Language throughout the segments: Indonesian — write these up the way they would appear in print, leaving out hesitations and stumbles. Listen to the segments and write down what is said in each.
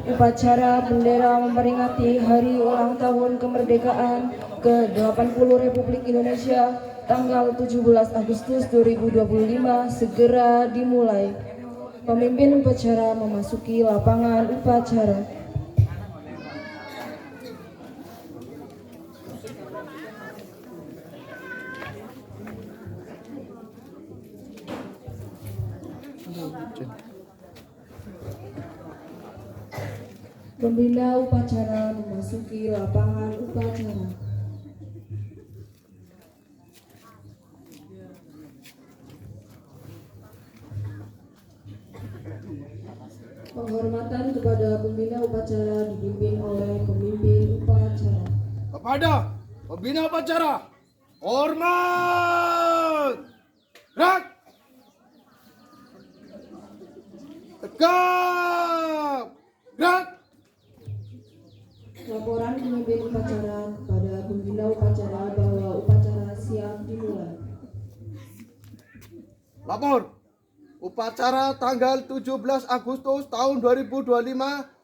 Upacara bendera memperingati Hari Ulang Tahun Kemerdekaan ke-80 Republik Indonesia tanggal 17 Agustus 2025 segera dimulai. Pemimpin upacara memasuki lapangan upacara. Pembina upacara memasuki lapangan upacara. Penghormatan kepada pembina upacara dipimpin oleh pemimpin upacara. Kepada pembina upacara, hormat! Gerak! Tegap! Gerak! Laporan pemimpin upacara kepada pembina upacara bahwa upacara siap dimulai. Lapor, upacara tanggal 17 Agustus tahun 2025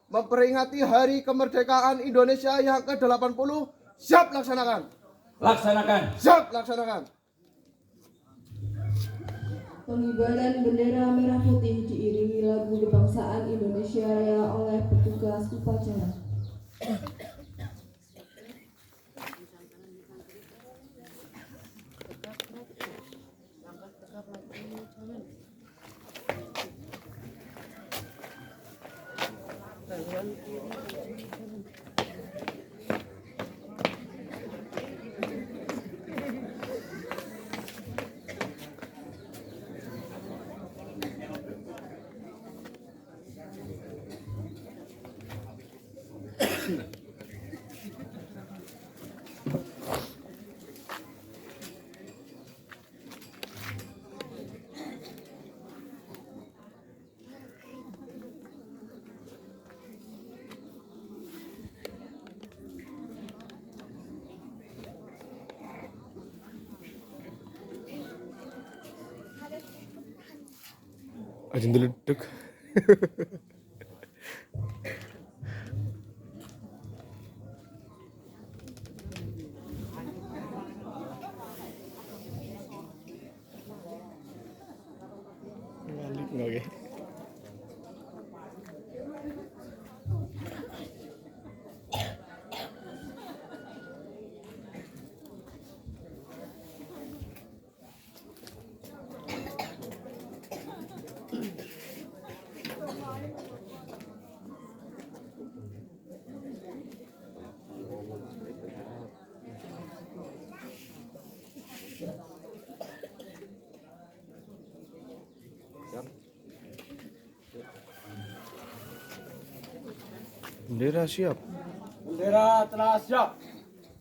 memperingati Hari Kemerdekaan Indonesia yang ke-80. Siap laksanakan. Laksanakan. Siap laksanakan. Pengibaran bendera merah putih diiringi lagu kebangsaan Indonesia Raya oleh petugas upacara. Aja ndeledeg. Balik nggak ya? Bendera siap. Bendera telah siap.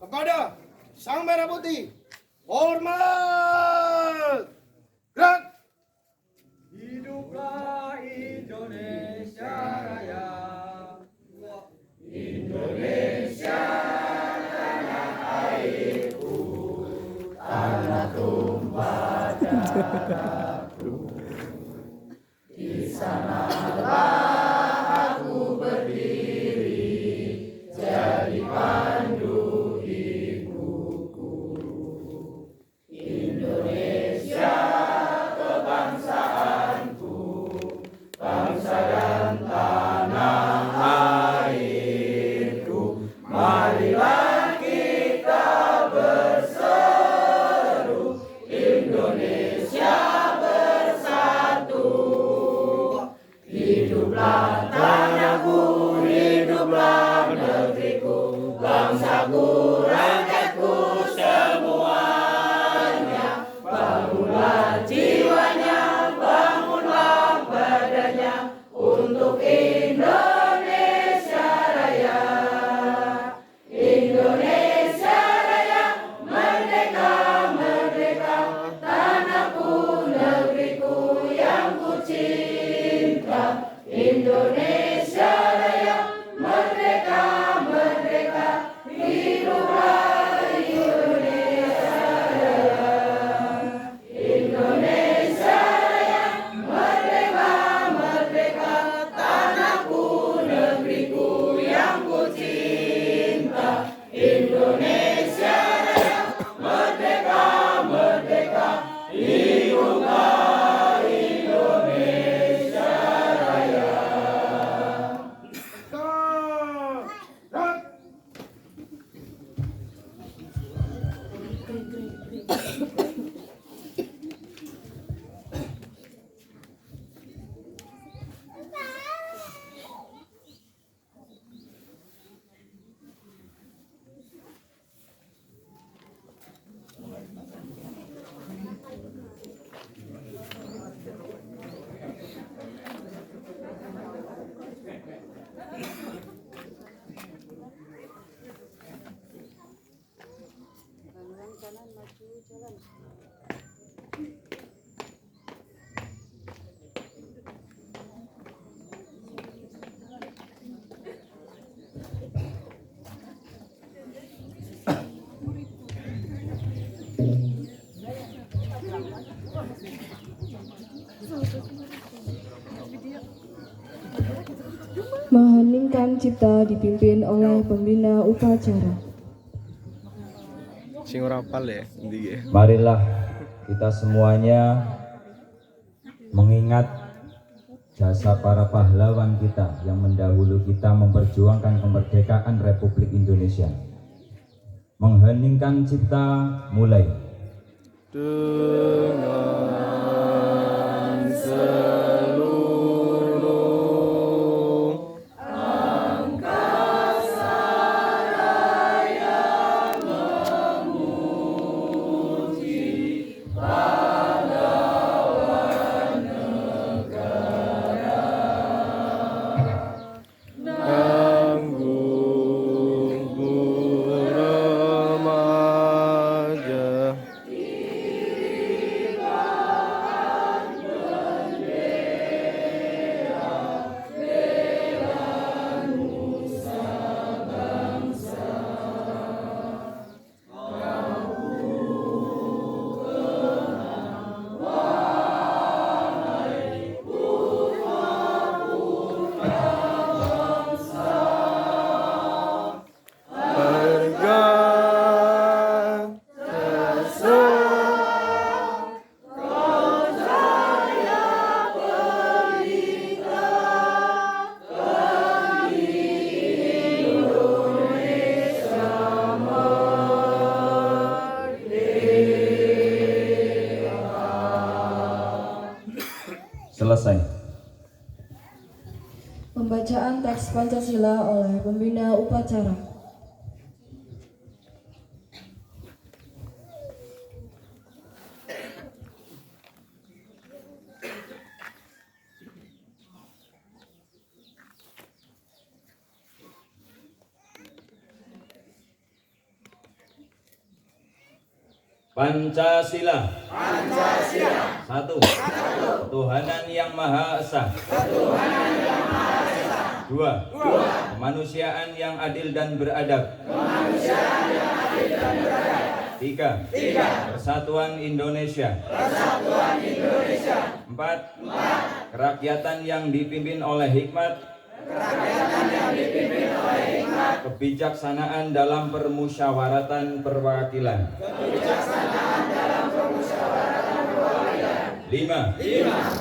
Kepada Sang Merah Putih, hormat! Gerak! Hiduplah Indonesia Raya. Indonesia Raya merdeka, merdeka, hidup Mengheningkan Cipta dipimpin oleh pembina upacara. Sing ora apal ya, ndi. Marilah kita semuanya mengingat jasa para pahlawan kita yang mendahulu kita memperjuangkan kemerdekaan Republik Indonesia. Mengheningkan cipta mulai. Dengan seluruh tanggung remaja. Selesai. Pembacaan teks Pancasila oleh pembina upacara. Pancasila. Satu. Ketuhanan yang Maha Esa. Dua. Kemanusiaan yang adil dan beradab. Tiga. Persatuan Indonesia. Empat. Kerakyatan yang dipimpin oleh hikmat. Kebijaksanaan dalam permusyawaratan perwakilan. 5.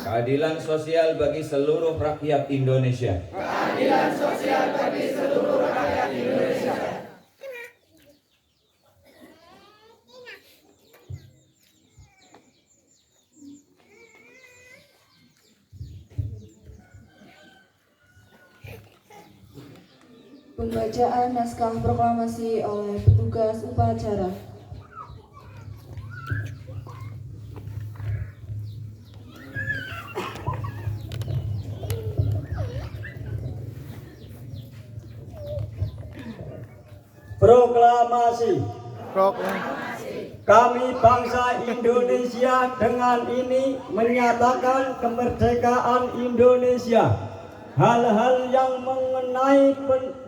Keadilan sosial bagi seluruh rakyat Indonesia. Pembacaan naskah proklamasi oleh petugas upacara. Proklamasi. Proklamasi. Kami bangsa Indonesia dengan ini menyatakan kemerdekaan Indonesia. Hal-hal yang mengenai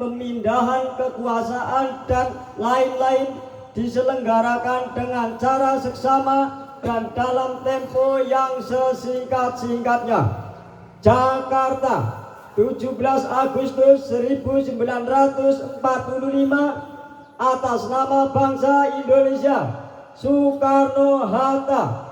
pemindahan kekuasaan dan lain-lain diselenggarakan dengan cara seksama dan dalam tempo yang sesingkat-singkatnya. Jakarta, 17 Agustus 1945. Atas nama bangsa Indonesia, Soekarno-Hatta.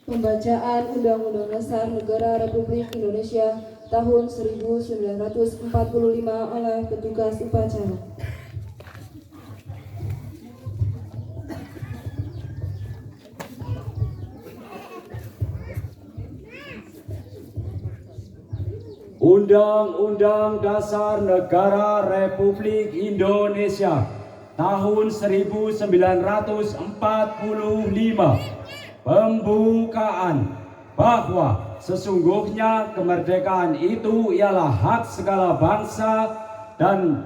Pembacaan Undang-Undang Dasar Negara Republik Indonesia tahun 1945 oleh petugas upacara. Undang-Undang Dasar Negara Republik Indonesia tahun 1945. Pembukaan bahwa sesungguhnya kemerdekaan itu ialah hak segala bangsa dan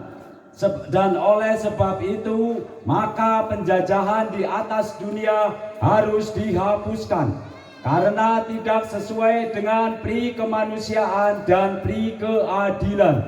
oleh sebab itu maka penjajahan di atas dunia harus dihapuskan karena tidak sesuai dengan pri kemanusiaan dan pri keadilan.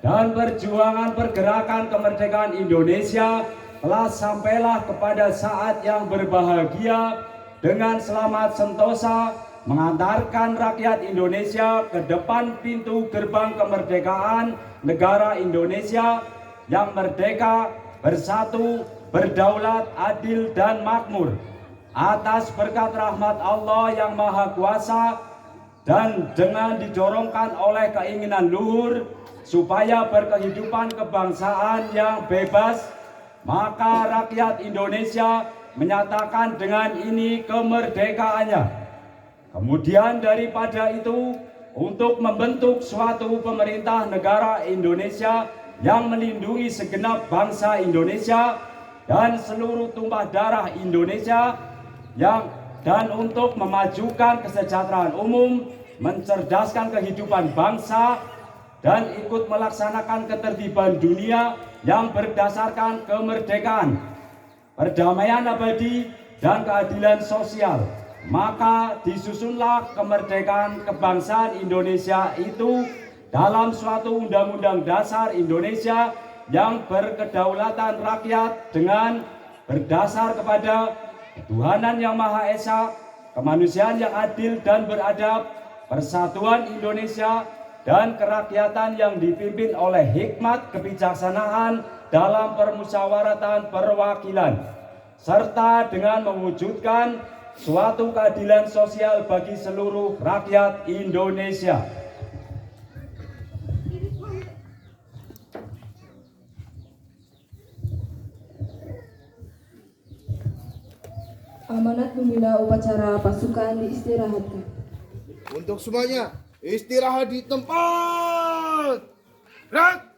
Dan perjuangan pergerakan kemerdekaan Indonesia telah sampailah kepada saat yang berbahagia dengan selamat sentosa mengantarkan rakyat Indonesia ke depan pintu gerbang kemerdekaan negara Indonesia yang merdeka, bersatu, berdaulat, adil, dan makmur. Atas berkat rahmat Allah yang Maha Kuasa dan dengan didorongkan oleh keinginan luhur supaya berkehidupan kebangsaan yang bebas, maka rakyat Indonesia menyatakan dengan ini kemerdekaannya. Kemudian daripada itu, untuk membentuk suatu pemerintah negara Indonesia yang melindungi segenap bangsa Indonesia dan seluruh tumpah darah Indonesia dan untuk memajukan kesejahteraan umum, mencerdaskan kehidupan bangsa, dan ikut melaksanakan ketertiban dunia yang berdasarkan kemerdekaan, perdamaian abadi, dan keadilan sosial. Maka disusunlah kemerdekaan kebangsaan Indonesia itu dalam suatu undang-undang dasar Indonesia yang berkedaulatan rakyat dengan berdasar kepada ketuhanan yang Maha Esa, kemanusiaan yang adil dan beradab, persatuan Indonesia, dan kerakyatan yang dipimpin oleh hikmat kebijaksanaan dalam permusyawaratan perwakilan, serta dengan mewujudkan suatu keadilan sosial bagi seluruh rakyat Indonesia. Amanat membina upacara pasukan diistirahatkan. Untuk semuanya, istirahat di tempat. Gerak.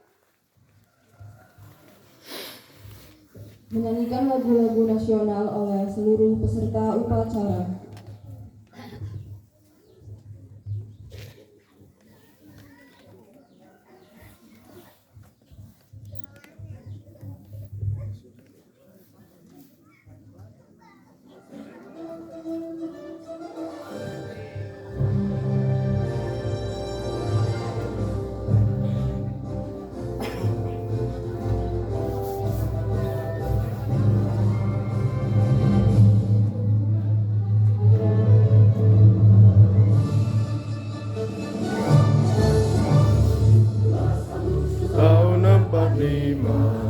Menyanyikan lagu-lagu nasional oleh seluruh peserta upacara. Tahun 45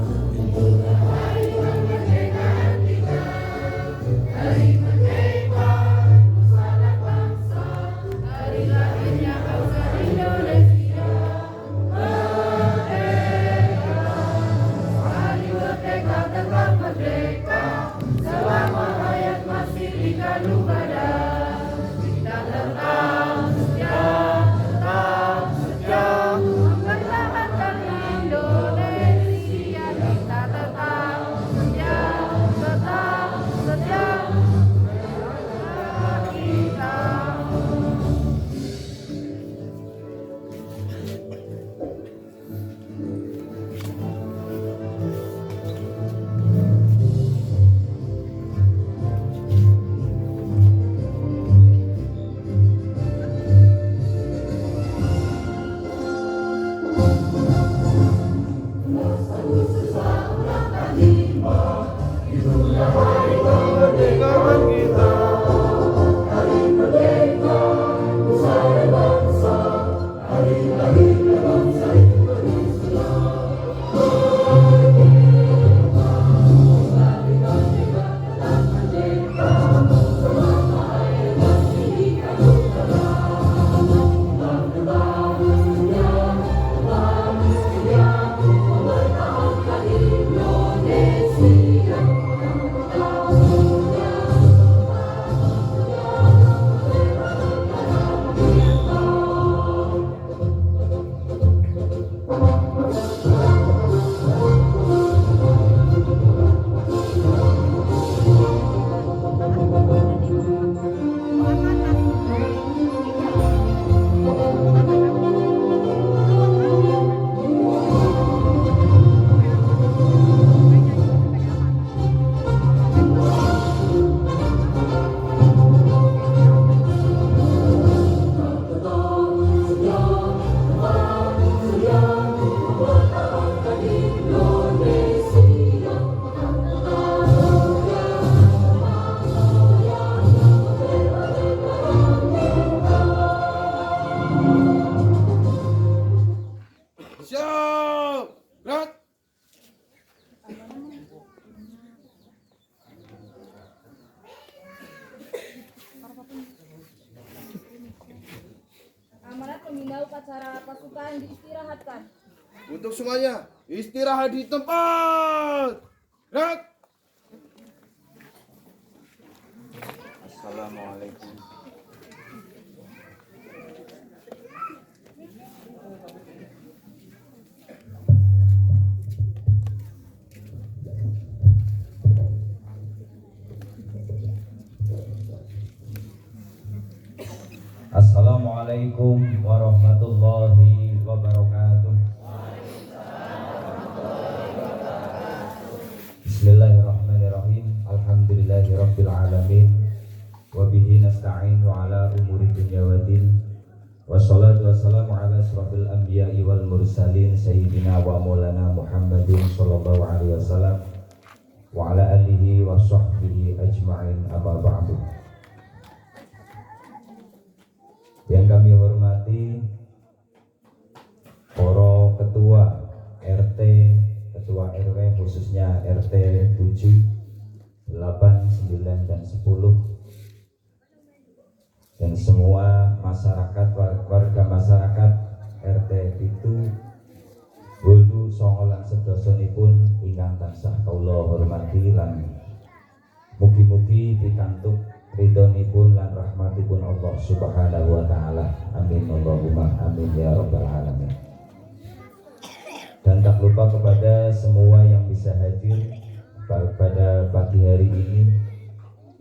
Pembina upacara pasukan diistirahatkan. Untuk semuanya, istirahat di tempat. Gerak. Assalamualaikum. Assalamualaikum warahmatullahi wabarakatuh. Bismillahirrahmanirrahim. Alhamdulillahirabbil alamin. Wa bihi nasta'inu ala umuri dunya waddin. Wassalatu wassalamu ala asrofil anbiya'i wal mursalin sayyidina wa maulana Muhammadin sallallahu alaihi wasallam wa ala alihi wa sahbihi ajma'in, amma ba'du. Yang kami hormati para ketua RT, ketua RW, khususnya RT 7, 8, 9, dan 10, dan semua masyarakat, warga masyarakat RT itu Hulu songolan sedosonipun ingkang tansah kaula hormati lan mugi-mugi pikantuk ridhonipun lan rahmatipun Allah Subhanahu wa taala. Amin Allahumma amin ya rabbal alamin. Dan tak lupa kepada semua yang bisa hadir pada pagi hari ini,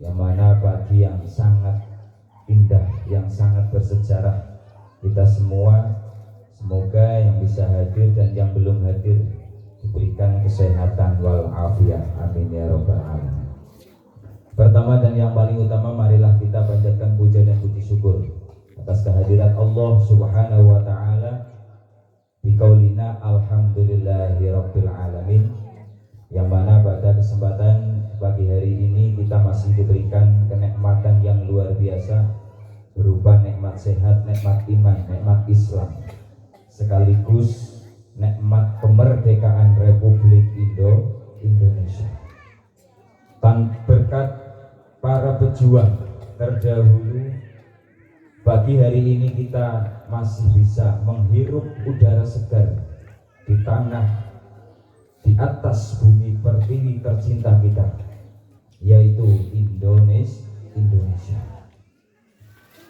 yang mana pagi yang sangat indah, yang sangat bersejarah. Kita semua semoga yang bisa hadir dan yang belum hadir diberikan kesehatan wal afiat. Amin ya rabbal alamin. Pertama dan yang paling utama, marilah kita panjatkan puja dan puji syukur atas kehadiran Allah Subhanahu wa taala di qaulina alhamdulillahi rabbil alamin, yang mana pada kesempatan pagi hari ini kita masih diberikan kenikmatan yang luar biasa berupa nikmat sehat, nikmat iman, nikmat Islam, sekaligus nikmat kemerdekaan Republik Indonesia. Berkat para pejuang terdahulu, pagi hari ini kita masih bisa menghirup udara segar di tanah, di atas bumi pertiwi tercinta kita, yaitu Indonesia.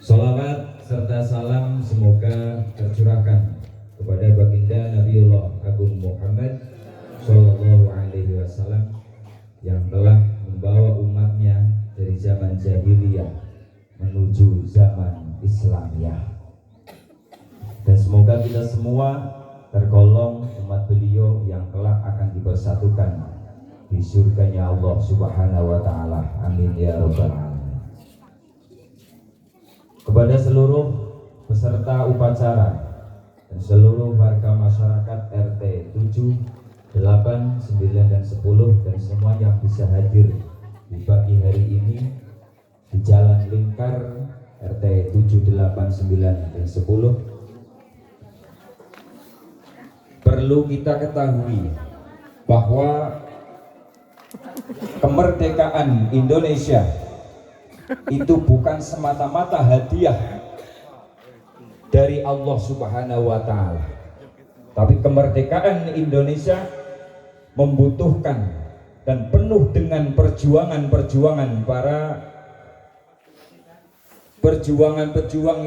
Salawat serta salam semoga tercurahkan kepada baginda Nabiullah Agung Muhammad Sallallahu Alaihi Wasallam yang telah membawa umatnya dari zaman jahiliyah menuju zaman Islamiyah. Dan semoga kita semua tergolong umat beliau yang kelak akan dipersatukan di surganya Allah Subhanahu wa taala. Amin ya rabbal alamin. Kepada seluruh peserta upacara dan seluruh warga masyarakat RT 7, 8, 9, dan 10, dan semua yang bisa hadir di pagi hari ini di Jalan Lingkar RT 7, 8, 9, dan 10, perlu kita ketahui bahwa kemerdekaan Indonesia itu bukan semata-mata hadiah dari Allah Subhanahu wa taala, tapi kemerdekaan Indonesia membutuhkan dan penuh dengan perjuangan pejuang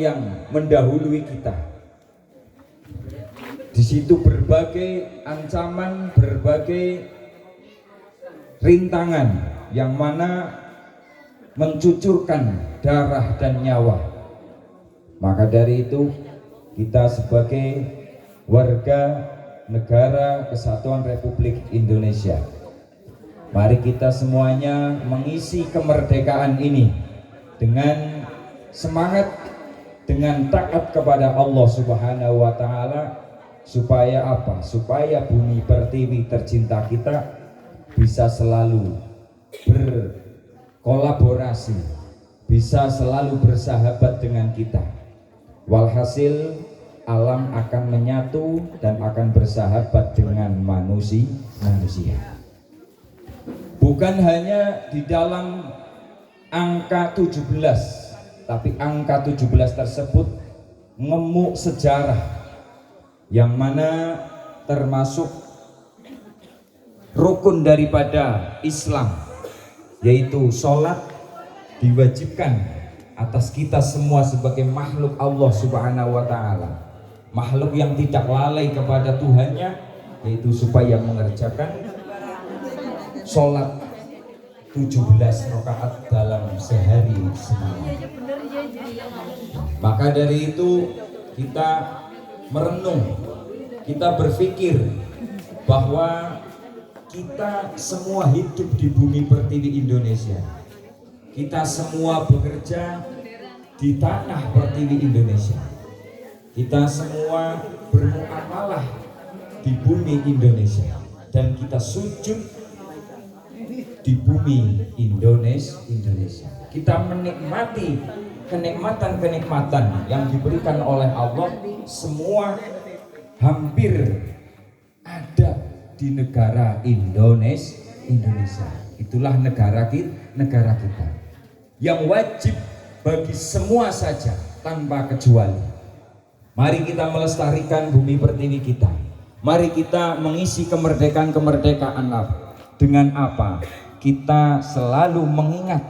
yang mendahului kita. Di situ berbagai ancaman, berbagai rintangan yang mana mencucurkan darah dan nyawa. Maka dari itu kita sebagai warga negara Kesatuan Republik Indonesia, mari kita semuanya mengisi kemerdekaan ini dengan semangat, dengan taat kepada Allah Subhanahu wa taala. Supaya apa? Supaya bumi pertiwi tercinta kita bisa selalu berkolaborasi, bisa selalu bersahabat dengan kita. Walhasil alam akan menyatu dan akan bersahabat dengan manusia. Bukan hanya di dalam angka 17, tapi angka 17 tersebut ngemuk sejarah yang mana termasuk rukun daripada Islam, yaitu sholat diwajibkan atas kita semua sebagai makhluk Allah Subhanahu wa Ta'ala, makhluk yang tidak lalai kepada Tuhannya, yaitu supaya mengerjakan sholat 17 rakaat dalam sehari semalam. Maka dari itu kita merenung, kita berpikir bahwa kita semua hidup di bumi pertiwi Indonesia. Kita semua bekerja di tanah pertiwi Indonesia. Kita semua bermuamalah di bumi Indonesia, dan kita sujud di bumi Indonesia. Kita menikmati kenikmatan-kenikmatan yang diberikan oleh Allah semua hampir ada di negara Indonesia. Itulah negara kita yang wajib bagi semua saja tanpa kecuali. Mari kita melestarikan bumi pertiwi kita. Mari kita mengisi kemerdekaan dengan apa? Kita selalu mengingat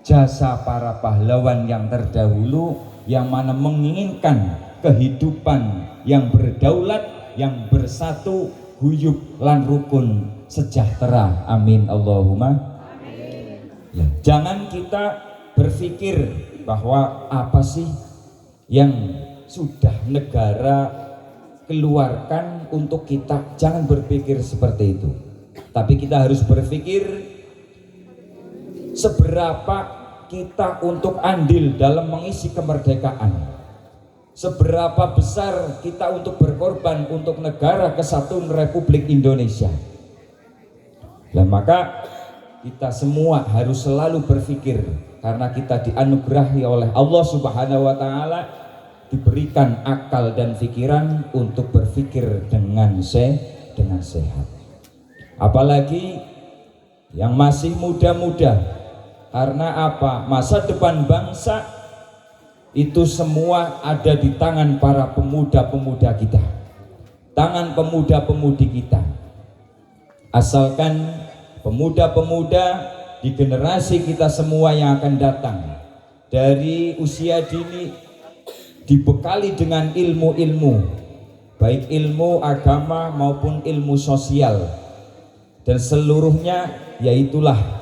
jasa para pahlawan yang terdahulu, yang mana menginginkan kehidupan yang berdaulat, yang bersatu, guyub lan rukun sejahtera. Amin Allahumma. Ya, jangan kita berpikir bahwa apa sih yang sudah negara keluarkan untuk kita. Jangan berpikir seperti itu, tapi kita harus berpikir seberapa kita untuk andil dalam mengisi kemerdekaan, seberapa besar kita untuk berkorban untuk negara kesatuan Republik Indonesia. Dan maka kita semua harus selalu berpikir, karena kita dianugerahi oleh Allah Subhanahu wa Ta'ala, diberikan akal dan pikiran untuk berpikir dengan sehat. Apalagi yang masih muda-muda, karena apa? Masa depan bangsa itu semua ada di tangan para pemuda-pemuda kita, tangan pemuda-pemudi kita. Asalkan pemuda-pemuda di generasi kita semua yang akan datang dari usia dini dibekali dengan ilmu-ilmu, baik ilmu agama maupun ilmu sosial, dan seluruhnya yaitulah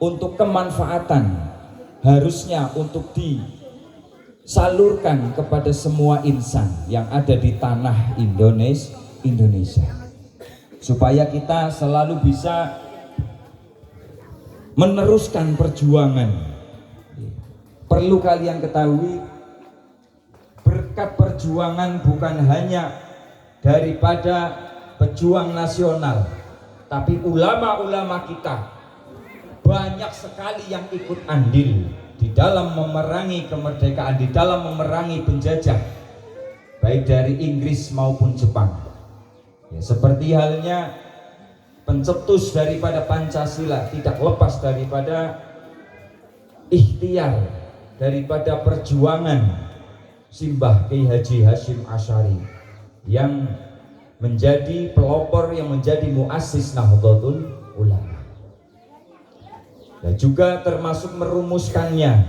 untuk kemanfaatan, harusnya untuk disalurkan kepada semua insan yang ada di tanah Indonesia, supaya kita selalu bisa meneruskan perjuangan. Perlu kalian ketahui, berkat perjuangan bukan hanya daripada pejuang nasional, tapi ulama-ulama kita banyak sekali yang ikut andil di dalam memerangi kemerdekaan, di dalam memerangi penjajah, baik dari Inggris maupun Jepang. Ya, seperti halnya pencetus daripada Pancasila tidak lepas daripada ikhtiar, daripada perjuangan Simbah Kiai Haji Hashim Asy'ari yang menjadi pelopor, yang menjadi muassis Nahdlatul Ulama. Dan juga termasuk merumuskannya,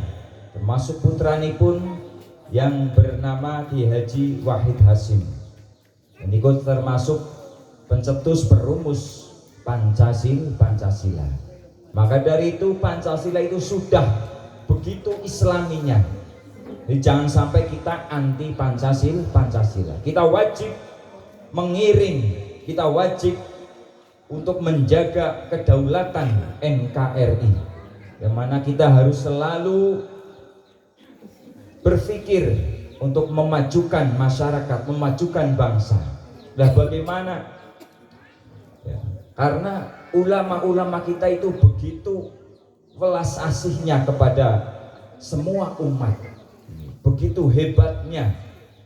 termasuk putranipun yang bernama Kiai Haji Wahid Hasyim. Ini termasuk pencetus perumus Pancasila. Maka dari itu Pancasila itu sudah begitu islaminya. Jadi jangan sampai kita anti Pancasila. Kita wajib mengiring, kita wajib untuk menjaga kedaulatan NKRI, yang mana kita harus selalu berpikir untuk memajukan masyarakat, memajukan bangsa. Nah, bagaimana? Ya, karena ulama-ulama kita itu begitu welas asihnya kepada semua umat, begitu hebatnya.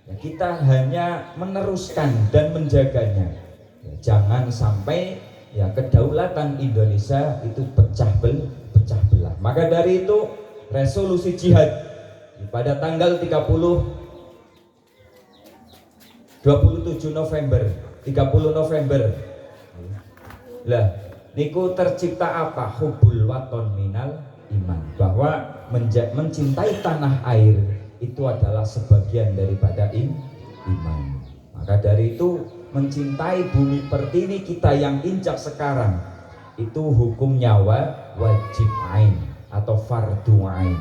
Ya, kita hanya meneruskan dan menjaganya. Ya, jangan sampai ya kedaulatan Indonesia itu pecah belah. Maka dari itu resolusi jihad pada tanggal 30 27 November, 30 November. Lah, niku tercipta apa? Hubul waton minal iman, bahwa mencintai tanah air itu adalah sebagian daripada iman. Maka dari itu mencintai bumi pertiwi kita yang injak sekarang itu hukumnya wajib ain atau fardu ain.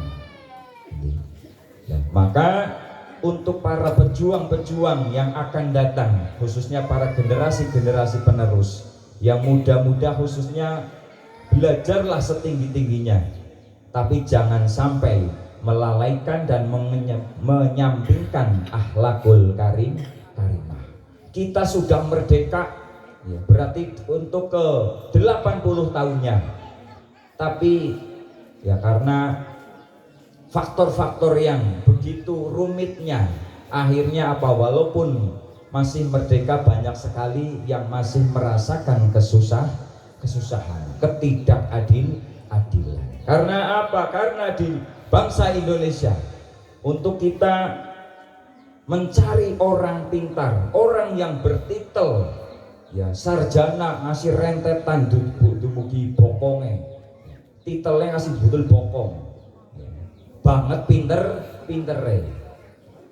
Nah, maka untuk para pejuang-pejuang yang akan datang, khususnya para generasi-generasi penerus yang muda-muda, khususnya belajarlah setinggi-tingginya, tapi jangan sampai melalaikan dan menyampingkan akhlakul karimah. Kita sudah merdeka, ya, berarti untuk ke 80 tahunnya, tapi ya karena faktor-faktor yang begitu rumitnya, akhirnya apa, walaupun masih merdeka banyak sekali yang masih merasakan kesusahan, ketidakadilan. Karena apa? Karena di bangsa Indonesia untuk kita mencari orang pintar, orang yang bertitel ya sarjana, ngasih rentetan dumugi bokonge, titelnya ngasih budul bokong banget, pinter.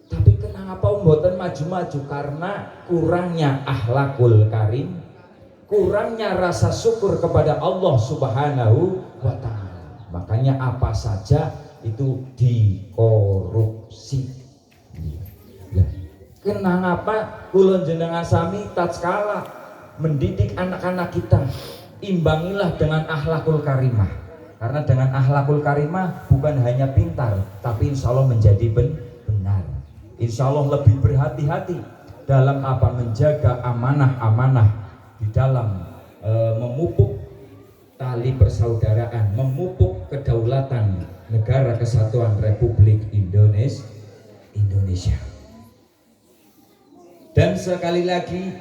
Tapi kenapa mboten maju-maju? Karena kurangnya akhlakul karim, kurangnya rasa syukur kepada Allah Subhanahu wa ta'ala. Makanya apa saja itu dikorupsi. Ya. Kenapa kula jenengan sami tatkala mendidik anak-anak kita, imbangilah dengan akhlakul karimah. Karena dengan akhlakul karimah bukan hanya pintar, tapi insya Allah menjadi benar. Insya Allah lebih berhati-hati dalam apa, menjaga amanah-amanah di dalam memupuk tali persaudaraan, memupuk kedaulatan negara kesatuan Republik Indonesia. Dan sekali lagi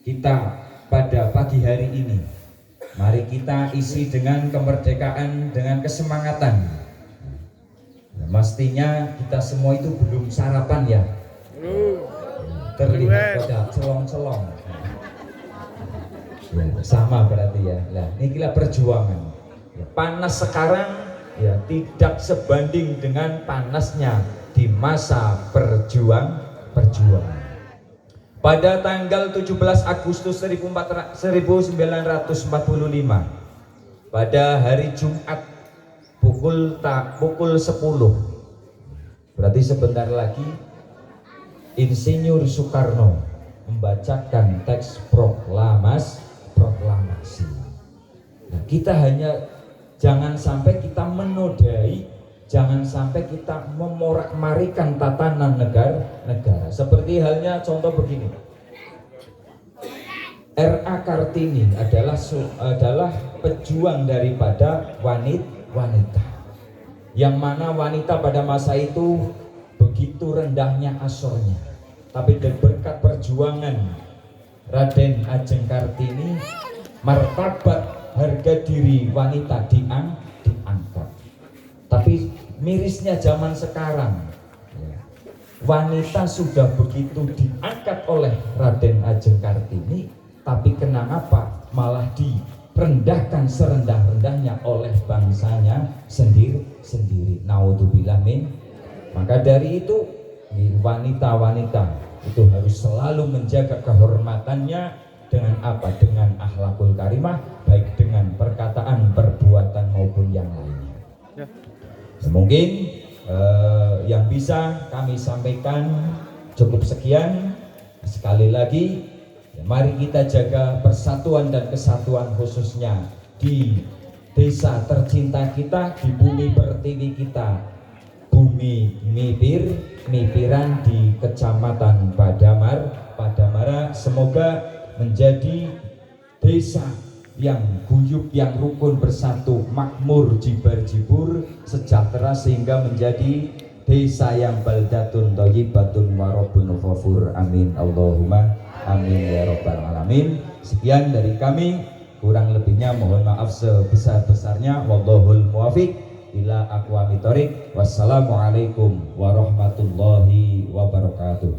kita pada pagi hari ini, mari kita isi dengan kemerdekaan, dengan kesemangatan. Nah, mestinya kita semua itu belum sarapan ya. Terlihat pada celong-celong. Ya, sama berarti ya. Nah, ini kira perjuangan. Ya, panas sekarang ya tidak sebanding dengan panasnya di masa perjuangan. Pada tanggal 17 Agustus 1945, pada hari Jumat pukul 10, berarti sebentar lagi Insinyur Soekarno membacakan teks proklamasi. Nah, kita hanya jangan sampai kita menodai, jangan sampai kita memorak-marikan tatanan negara. Seperti halnya contoh begini, R.A. Kartini adalah pejuang daripada wanita, yang mana wanita pada masa itu begitu rendahnya asornya, tapi berkat perjuangan Raden Ajeng Kartini, martabat harga diri wanita diangkat. Tapi mirisnya zaman sekarang, wanita sudah begitu diangkat oleh Raden Ajeng Kartini, tapi kenapa malah direndahkan serendah-rendahnya oleh bangsanya sendiri. Naudzubillah min. Maka dari itu wanita-wanita itu harus selalu menjaga kehormatannya dengan apa? Dengan akhlakul karimah, baik dengan perkataan, perbuatan maupun yang lainnya. Mungkin yang bisa kami sampaikan cukup sekian. Sekali lagi, mari kita jaga persatuan dan kesatuan, khususnya di desa tercinta kita, di bumi pertiwi kita, bumi mipiran di Kecamatan Padamara. Semoga menjadi desa yang guyup, yang rukun, bersatu, makmur, jibar-jibur, sejahtera, sehingga menjadi desa yang baldatun thayyibatun wa rabbun ghafur. Amin Allahumma amin ya rabbal alamin. Sekian dari kami, kurang lebihnya mohon maaf sebesar-besarnya. Wallahul muwafiq ila aqwamit thoriq. Wassalamualaikum warahmatullahi wabarakatuh.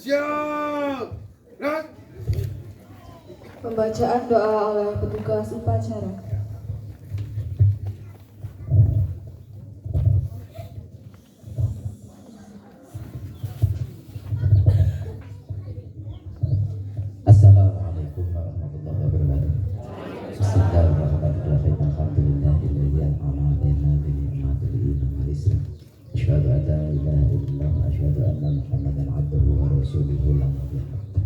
Siap. Gerak. Pembacaan doa oleh petugas upacara. Assalamualaikum warahmatullahi wabarakatuh. Bismillahirrahmanirrahim. Alhamdulillahilladzi an'ama 'alaina bi ni'matil iman wal islam. Asyhadu an la ilaha illallah wa asyhadu anna Muhammadan 'abduhu wa rasuluhu la nabiyya ba'dahu.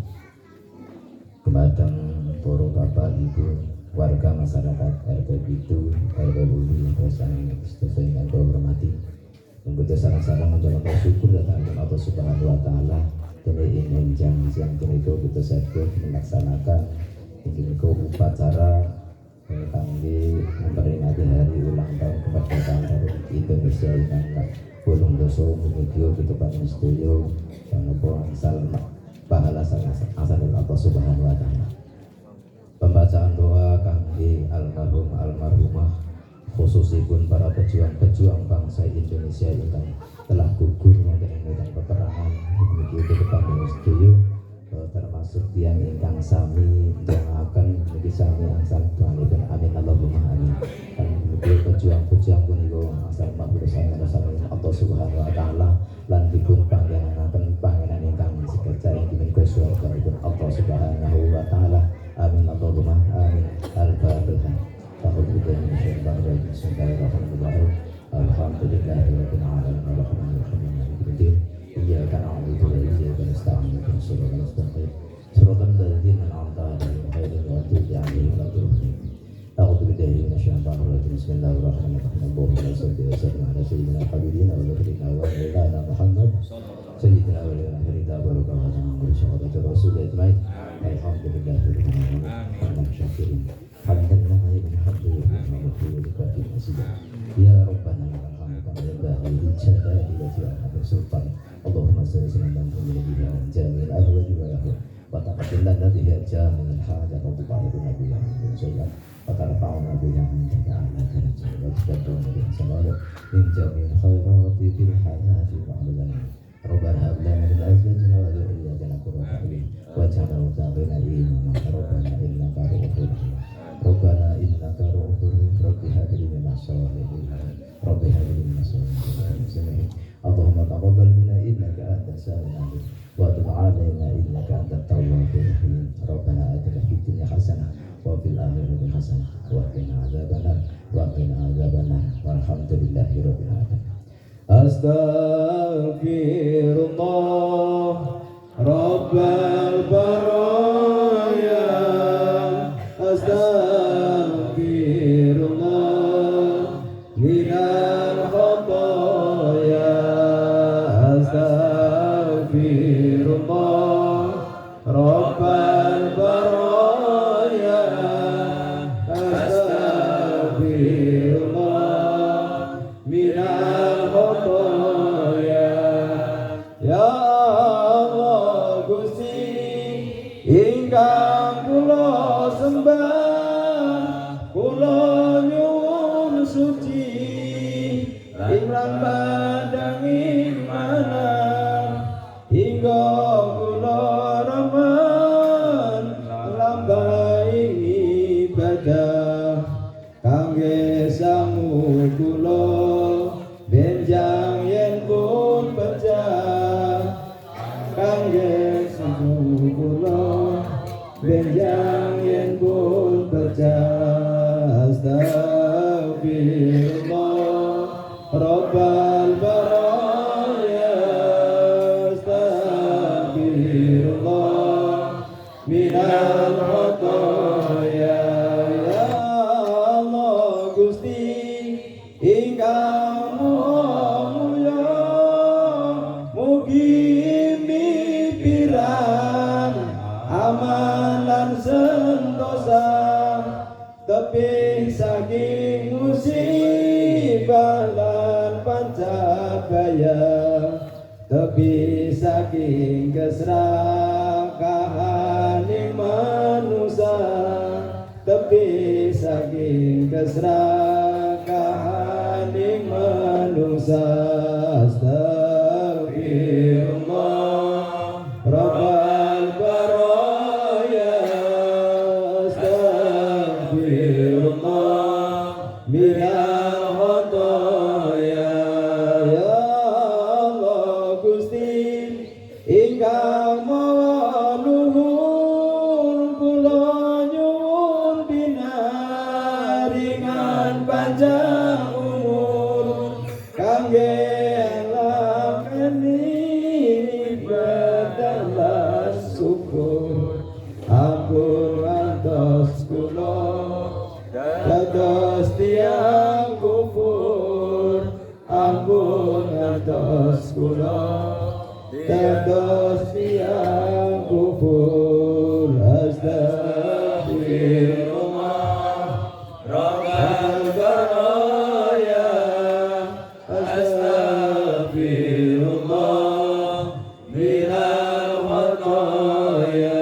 Kepada para bapak ibu warga masyarakat RT Pitu, RT Bumi yang ingkang kula hormati, mengikuti sarang-sarang menjalankan syukur datang Allah Subhanahu wa taala. Dene ing siang punika kita saged melaksanakan inggih upacara kangge memperingati hari ulang tahun kemerdekaan Republik Indonesia ingkang 80 menuju kedepan sedaya menapa angsal pahala saking Allah Subhanahu wa taala. Pembacaan doa kangge almarhum almarhumah khususipun para pejuang-pejuang bangsa Indonesia ingkang telah gugur wonten ing medan peperangan menuju kedepan sedaya, termasuk tiang ingkang sami ndongaken niki sami angsal panjenengan amin Allahumma amin. Kan menuju pejuang-pejuang punika angsal maghfirah saking Allah Subhanahu wa taala lan dipun panjenengaken pangenan ingkang sekeca ing surga Allah Subhanahu wa taala. Amin Allahumma amin. Al-Fatihah. Bismillahirrahmanirrahim. Alhamdulillahirabbil alamin arrahmanirrahim maliki yaumiddin. Iyyaka na'budu wa iyyaka nasta'in ihdinas siratal mustaqim siratal ladzina an'amta 'alaihim ghairil maghdubi 'alaihim waladdallin. A'udzu billahi minasyaitonir rajim. Bismillahirrahmanirrahim. Allahumma shalli wa sallim ala sayyidina habibina wa nabiyyina wa maulana Muhammad sayyidina wa nabiyina barakatuh wa syahadatul rasul ajmain. Alhamdulillahirabbil alamin. Amin. Syakirin. Alhamdulillah ya Rabbana lakal hamdu kama yanbaghi li jalali wajhika sultan. Allahumma shalli ala sayyidina jamil ahwali wa lahu wa taqabbal lana bihi jamil hajat wa tuqabbal nabiyya min sayyid wa tarfa'una bihi min ta'ala darajat wa taqabbal bihi salawat min jamil khairati fil hayati wa amalana. Rabbana hab lana min azwajina wa dhurriyyatina qurrata a'yun waj'alna muttaqina imama. Rabbana innaka ra'ufur rahim. Rabbana innaka ra'ufur rahim. Rabbi hab lana salihin. Rabbi hab lana salihin. Allahumma taqabbal minna innaka antas samiul alim wa tub 'alaina innaka antat tawwabur rahim. Rabbana atina fid dunya hasanah wa fil akhirati hasanah wa qina adzabannar wa qina adzabannar. Walhamdulillahi rabbil alamin. Astaghfirullah Rabbal baraya. Astaghfirullah minal khataya. Astaghfirullah Rabbal baraya. Astaghfirullah minal khataya. Ya Allah Gusti ingkang kula sembah, kula nyuwun suci imran pandanging mana hingga kula remen lambai ibadah kangge sangu kula benjang yen pun pecah kangge sangu kula benjang yen pun pecah. Astaghfirullah Rabbal baraya. Astaghfirullah minal khataya. Ya Allah Gusti ingkang mulia, mugi mipiran amalan sentosa tebih saking musibah lan pancabaya, tebih saking keserakahaning manusia, tebih saking keserakahaning manusia. Astagfirullah panjang umur kangge alam ini berdalah syukur ampun ngantos kula dados tiyang kufur ampun ngantos kula dados tiyang kufur astagfirullah rabbal baraya astagfirullah minal khataya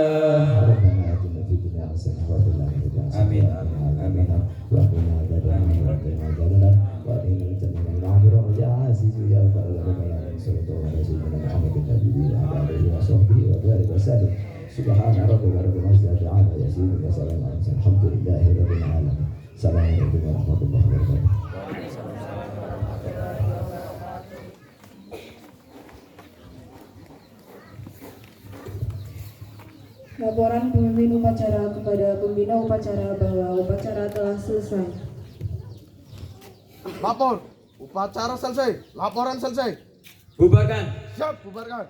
Amin. Amin. Subhana rabbika rabbil izzati amma yasifun wa salamun alal mursalin alhamdulillahi rabbil alamin. Assalamualaikum warahmatullahi wabarakatuh. Laporan pemimpin upacara kepada pembina upacara bahwa upacara telah selesai. Lapor. Upacara selesai. Laporan selesai. Bubarkan. Siap, bubarkan.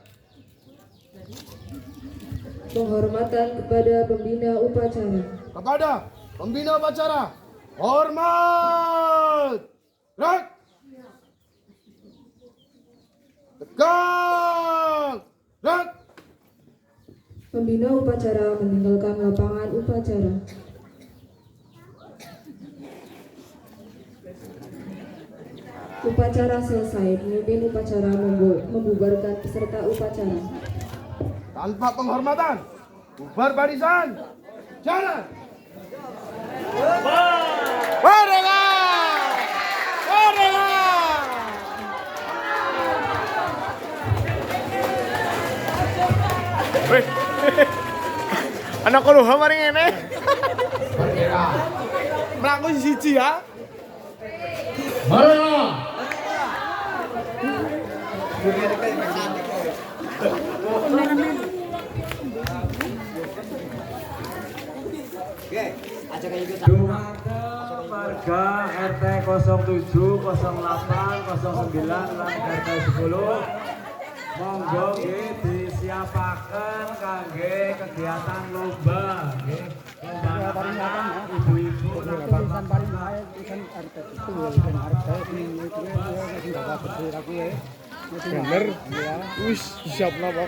Penghormatan kepada pembina upacara. Kepada pembina upacara, hormat. Gerak. Tegak. Gerak. Pembina upacara meninggalkan lapangan upacara. Upacara selesai. Pemimpin upacara membubarkan peserta upacara. Tanpa penghormatan, bubar barisan. Jalan. Merdeka! Merdeka! Wih, anak kalau hamar ini. Melaku siji ya. Warga RT 07, 08, 09 lan RT 10 monggo nggih disiapaken kangge kegiatan lomba nggih. Lomba paringatan ibu-ibu Bener. Wis siap napa?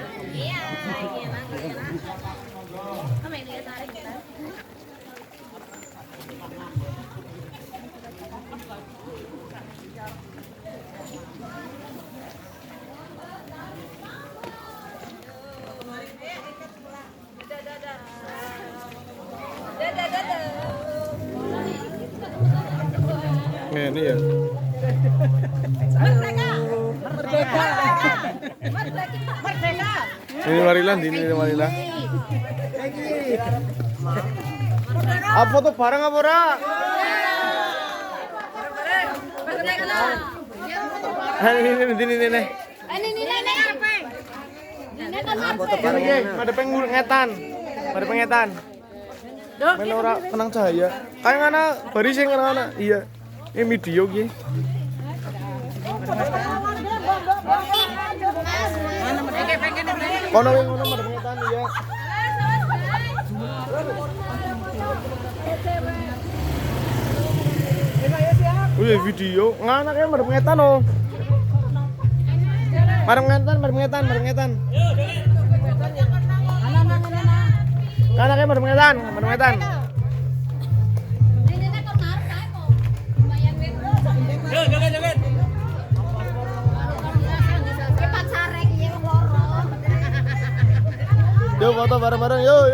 Ini ya. Ini Marilan, ini Marilan. Apa tuh barang apa ora? Ini. Ada pengetan. Ada pengetan. Menora tenang cahaya. Kayak mana baris yang mana? Iya. Ini video ki. Kono yang ngono ada pengetan iya. Wih video, ngana kayak ada pengetan oh. Marem pengetan. Ngana kayak ada pengetan. Joget. Yo foto bareng-bareng yo.